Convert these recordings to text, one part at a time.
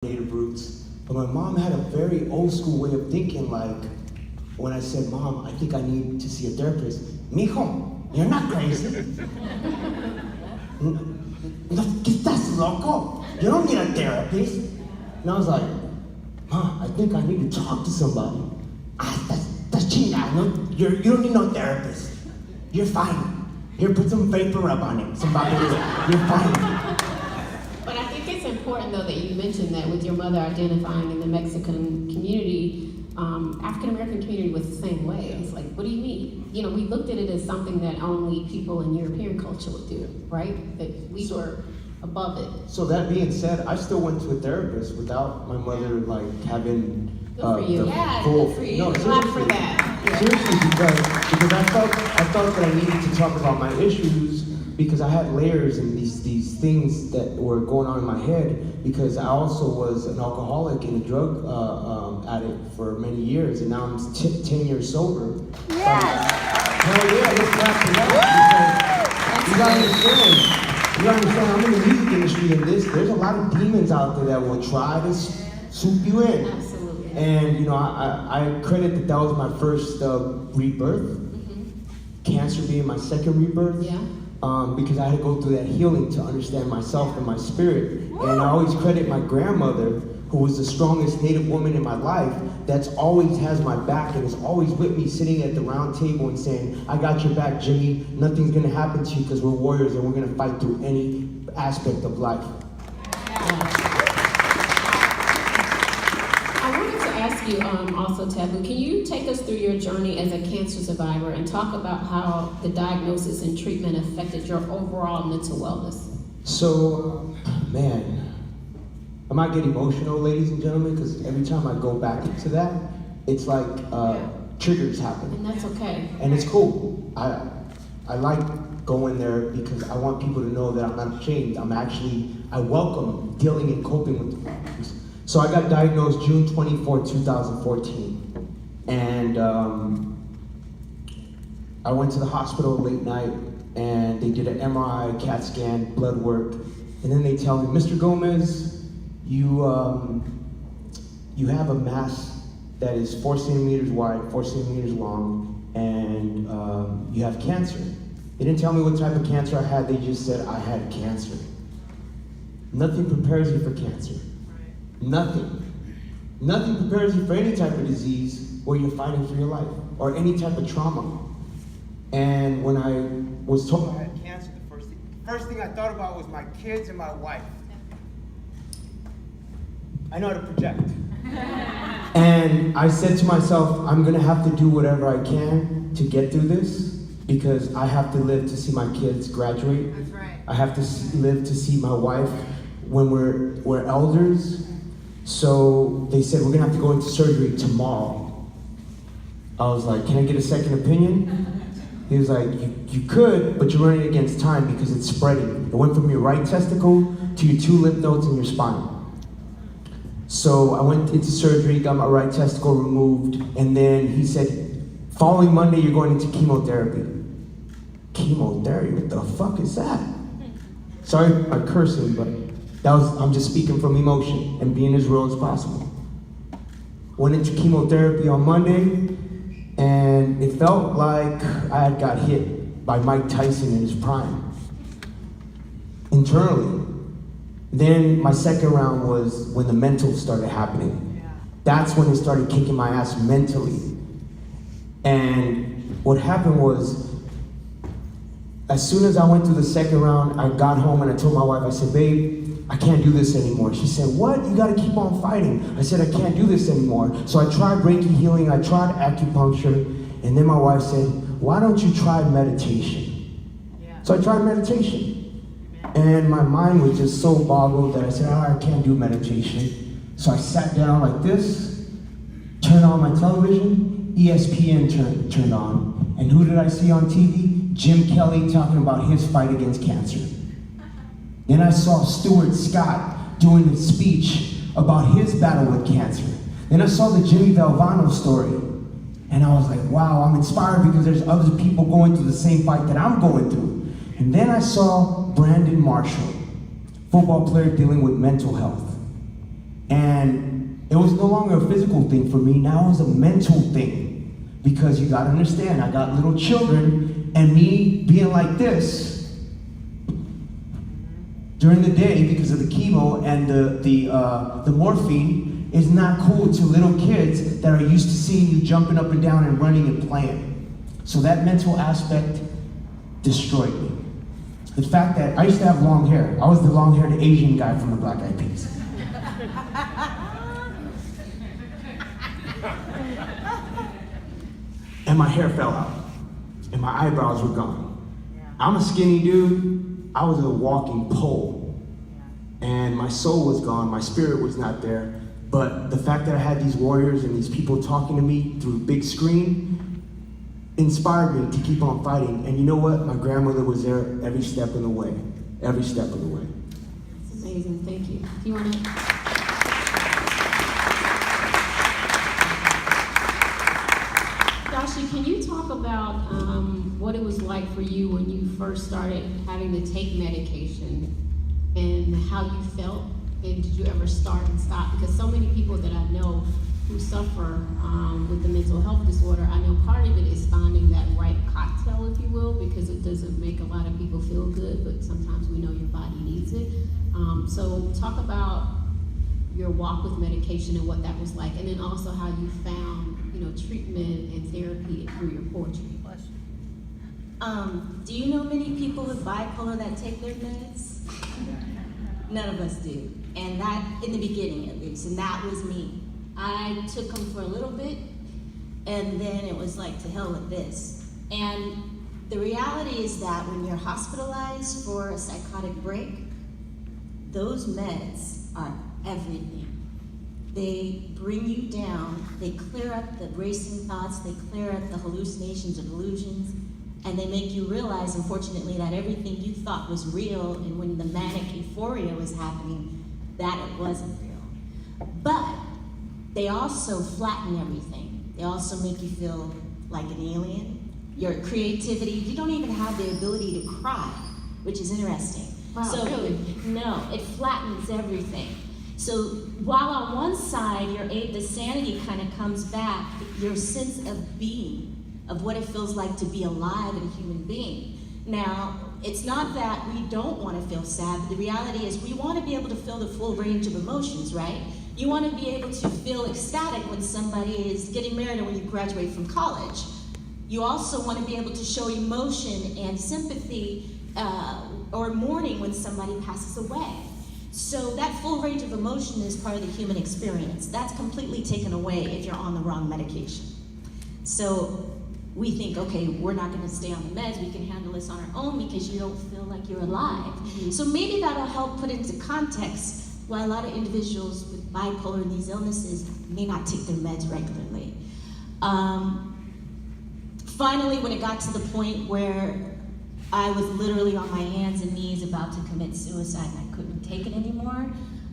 native roots. But my mom had a very old school way of thinking, like, when I said, Mom, I think I need to see a therapist. Mijo, you're not crazy. No, estás loco. You don't need a therapist. And I was like, Mom, I think I need to talk to somebody. That's chingada. No, you don't need no therapist. You're fine. Here, put some vapor rub on it. Somebody, you're fine. But I think it's important, though, that you mentioned that with your mother identifying in the Mexican community, African American community was the same way. It's like, what do you mean? You know, we looked at it as something that only people in European culture would do, right? That we were above it. So that being said, I still went to a therapist without my mother like having Good for you. the Good full. for you. No, Clap seriously. for that. Yeah. Seriously, because I felt that I needed to talk about my issues because I had layers and these things that were going on in my head, because I also was an alcoholic and a drug addict for many years, and now I'm 10 years sober. Yes. Hell yeah, let's clap for that, because you gotta understand, I'm in the music industry, and there's a lot of demons out there that will try to swoop you in. Absolutely. And you know, I credit that was my first rebirth, cancer being my second rebirth. Yeah. Because I had to go through that healing to understand myself and my spirit. And I always credit my grandmother, who was the strongest Native woman in my life, that's always has my back and is always with me, sitting at the round table and saying, I got your back, Jimmy. Nothing's gonna happen to you because we're warriors and we're gonna fight through any aspect of life. I wanted to ask you also, Taboo, can you take us through your journey as a cancer survivor and talk about how the diagnosis and treatment affected your overall mental wellness? So, man, I might get emotional, ladies and gentlemen, because every time I go back into that, it's like triggers happen. And that's okay. And it's cool. I like going there because I want people to know that I'm not ashamed. I welcome dealing and coping with the problems. So I got diagnosed June 24, 2014. And I went to the hospital late night and they did an MRI, CAT scan, blood work. And then they tell me, Mr. Gomez, you have a mass that is 4 centimeters wide, 4 centimeters long, and you have cancer. They didn't tell me what type of cancer I had, they just said I had cancer. Nothing prepares you for cancer. Nothing. Nothing prepares you for any type of disease where you're fighting for your life, or any type of trauma. And when I was told I had cancer, the first thing I thought about was my kids and my wife. I know how to project. And I said to myself, I'm gonna have to do whatever I can to get through this, because I have to live to see my kids graduate. That's right. I have to live to see my wife when we're elders. So they said, we're gonna have to go into surgery tomorrow. I was like, can I get a second opinion? He was like, you could, but you're running against time because it's spreading. It went from your right testicle to your 2 lymph nodes in your spine. So I went into surgery, got my right testicle removed, and then he said, following Monday, you're going into chemotherapy. Chemotherapy? What the fuck is that? Sorry for my cursing, but I'm just speaking from emotion and being as real as possible. Went into chemotherapy on Monday, and it felt like I had got hit by Mike Tyson in his prime. Internally. Then my second round was when the mental started happening. That's when it started kicking my ass mentally. And what happened was, as soon as I went through the second round, I got home and I told my wife, I said, babe, I can't do this anymore. She said, what? You gotta keep on fighting. I said, I can't do this anymore. So I tried Reiki healing, I tried acupuncture, and then my wife said, why don't you try meditation? So I tried meditation. And my mind was just so boggled that I said, I can't do meditation. So I sat down like this, turned on my television, ESPN turned on. And who did I see on TV? Jim Kelly talking about his fight against cancer. Then I saw Stuart Scott doing a speech about his battle with cancer. Then I saw the Jimmy Valvano story. And I was like, wow, I'm inspired because there's other people going through the same fight that I'm going through. And then I saw Brandon Marshall, football player dealing with mental health. And it was no longer a physical thing for me, now it was a mental thing. Because you gotta understand, I got little children, and me being like this during the day because of the chemo and the morphine is not cool to little kids that are used to seeing you jumping up and down and running and playing. So that mental aspect destroyed me. The fact that I used to have long hair. I was the long-haired Asian guy from the Black Eyed Peas. And my hair fell out. And my eyebrows were gone. I'm a skinny dude. I was a walking pole. And my soul was gone. My spirit was not there. But the fact that I had these warriors and these people talking to me through a big screen inspired me to keep on fighting. And you know what? My grandmother was there every step of the way. Every step of the way. It's amazing. Thank you. Do you want to? Yashi, can you talk about what it was like for you when you first started having to take medication and how you felt? And did you ever start and stop? Because so many people that I know who suffer with the mental health disorder, I know part of it is finding that right cocktail, if you will, because it doesn't make a lot of people feel good, but sometimes we know your body needs it. So talk about your walk with medication and what that was like, and then also how you found, treatment and therapy through your poetry. Do you know many people with bipolar that take their meds? None of us do. And that, in the beginning at least, and that was me. I took them for a little bit, and then it was like, to hell with this. And the reality is that when you're hospitalized for a psychotic break, those meds are everything. They bring you down, they clear up the racing thoughts, they clear up the hallucinations or delusions, and they make you realize, unfortunately, that everything you thought was real, and when the manic euphoria was happening, that it wasn't real. But they also flatten everything. They also make you feel like an alien. Your creativity, you don't even have the ability to cry, which is interesting. Wow, so, really? No, it flattens everything. So while on one side, the sanity kind of comes back, your sense of being, of what it feels like to be alive and a human being. Now, it's not that we don't want to feel sad, but the reality is we want to be able to feel the full range of emotions, right? You want to be able to feel ecstatic when somebody is getting married or when you graduate from college. You also want to be able to show emotion and sympathy or mourning when somebody passes away. So that full range of emotion is part of the human experience. That's completely taken away if you're on the wrong medication. So we think, okay, we're not going to stay on the meds, we can handle this on our own because you don't feel like you're alive. Mm-hmm. So maybe that'll help put into context why a lot of individuals with bipolar and these illnesses may not take their meds regularly. Finally, when it got to the point where I was literally on my hands and knees about to commit suicide and I couldn't take it anymore,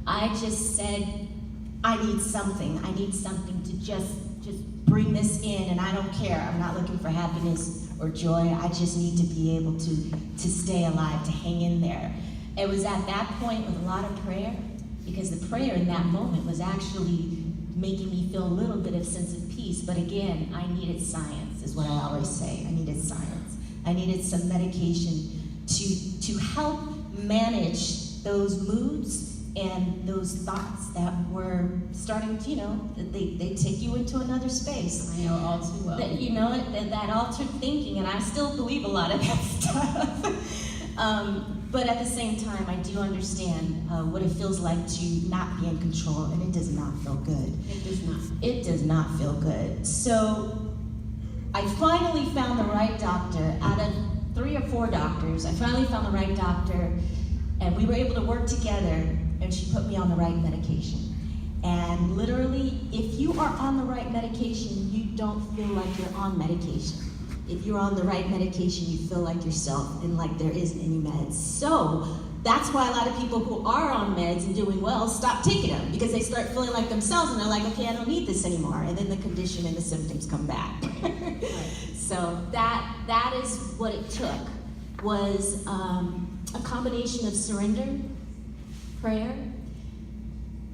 I just said, I need something. I need something to just bring this in, and I don't care. I'm not looking for happiness or joy. I just need to be able to stay alive, to hang in there. It was at that point with a lot of prayer, because the prayer in that moment was actually making me feel a little bit of sense of peace. But again, I needed science, is what I always say. I needed science. I needed some medication to help manage those moods and those thoughts that were starting to, they take you into another space. I know all too well. That altered thinking, and I still believe a lot of that stuff. But at the same time, I do understand what it feels like to not be in control, and it does not feel good. It does not. It does not feel good. So I finally found the right doctor. Out of 3 or 4 doctors, I finally found the right doctor, and we were able to work together, and she put me on the right medication. And literally, if you are on the right medication, you don't feel like you're on medication. If you're on the right medication, you feel like yourself and like there isn't any meds. So that's why a lot of people who are on meds and doing well stop taking them, because they start feeling like themselves and they're like, okay, I don't need this anymore. And then the condition and the symptoms come back. So that is what it took, was a combination of surrender, prayer,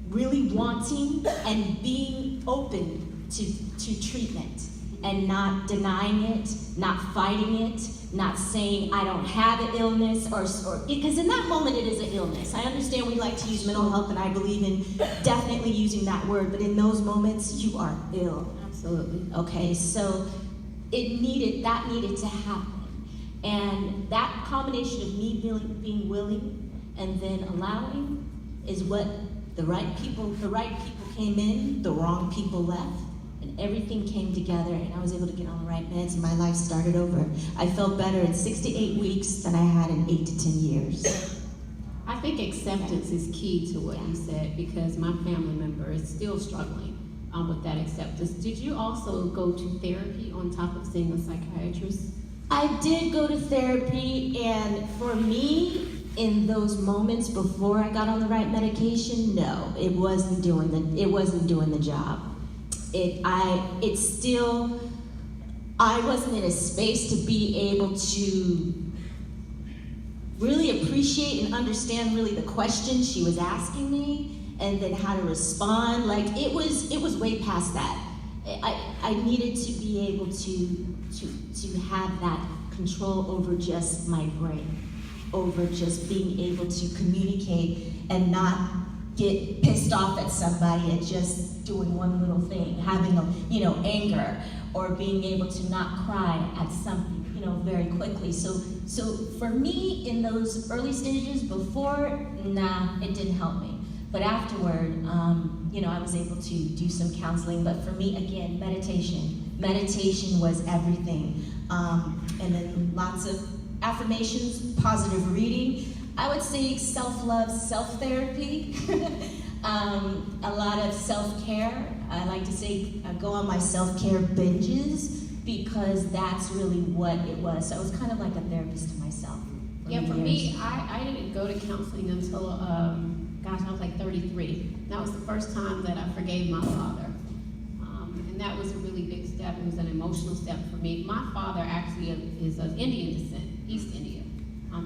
really wanting and being open to treatment and not denying it, not fighting it, not saying I don't have an illness, or because in that moment it is an illness. I understand we like to use mental health, and I believe in definitely using that word, but in those moments you are ill. Absolutely. Okay, so that needed to happen. And that combination of me being willing and then allowing is what the right people came in, the wrong people left, and everything came together, and I was able to get on the right meds, and my life started over. I felt better in 6 to 8 weeks than I had in 8 to 10 years. I think acceptance is key to what you said, because my family member is still struggling with that acceptance. Did you also go to therapy on top of seeing a psychiatrist? I did go to therapy, and for me, in those moments before I got on the right medication, no, it wasn't doing the job. I wasn't in a space to be able to really appreciate and understand really the questions she was asking me, and then how to respond. Like it was way past that. I needed to be able to have that control over just my brain, over just being able to communicate and not get pissed off at somebody at just doing one little thing, having anger, or being able to not cry at something, very quickly. So for me, in those early stages before, nah, it didn't help me. But afterward, I was able to do some counseling. But for me, again, meditation was everything. And then lots of affirmations, positive reading. I would say self-love, self-therapy, a lot of self-care. I like to say I go on my self-care binges, because that's really what it was. So I was kind of like a therapist to myself. Yeah, for me, I didn't go to counseling until, I was like 33. That was the first time that I forgave my father. And that was a really big step. It was an emotional step for me. My father actually is of Indian descent, East India,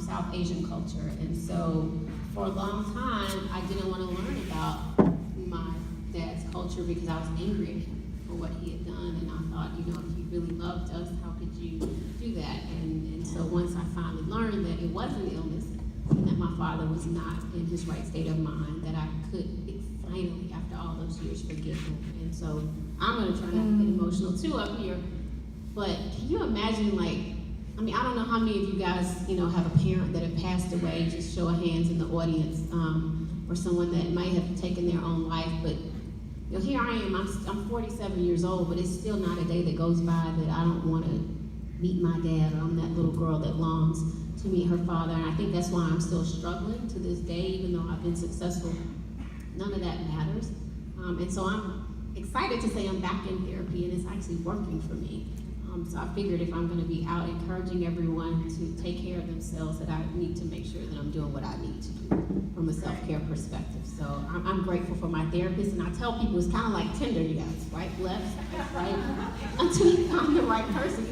South Asian culture. And so for a long time, I didn't want to learn about my dad's culture because I was angry at him for what he had done. And I thought, if he really loved us, how could you do that? And so once I finally learned that it was an illness and that my father was not in his right state of mind, that I could finally, after all those years, forgive him. And so I'm going to try not to get emotional too up here, but can you imagine, I don't know how many of you guys, have a parent that have passed away, just show of hands in the audience, or someone that might have taken their own life, but here I am, I'm 47 years old, but it's still not a day that goes by that I don't want to meet my dad, or I'm that little girl that longs to meet her father. And I think that's why I'm still struggling to this day, even though I've been successful. None of that matters. And so I'm excited to say I'm back in therapy, and it's actually working for me. So I figured if I'm going to be out encouraging everyone to take care of themselves, that I need to make sure that I'm doing what I need to do from a self-care perspective. So I'm grateful for my therapist, and I tell people it's kind of like Tinder, you guys, swipe left, swipe right, until you find the right person.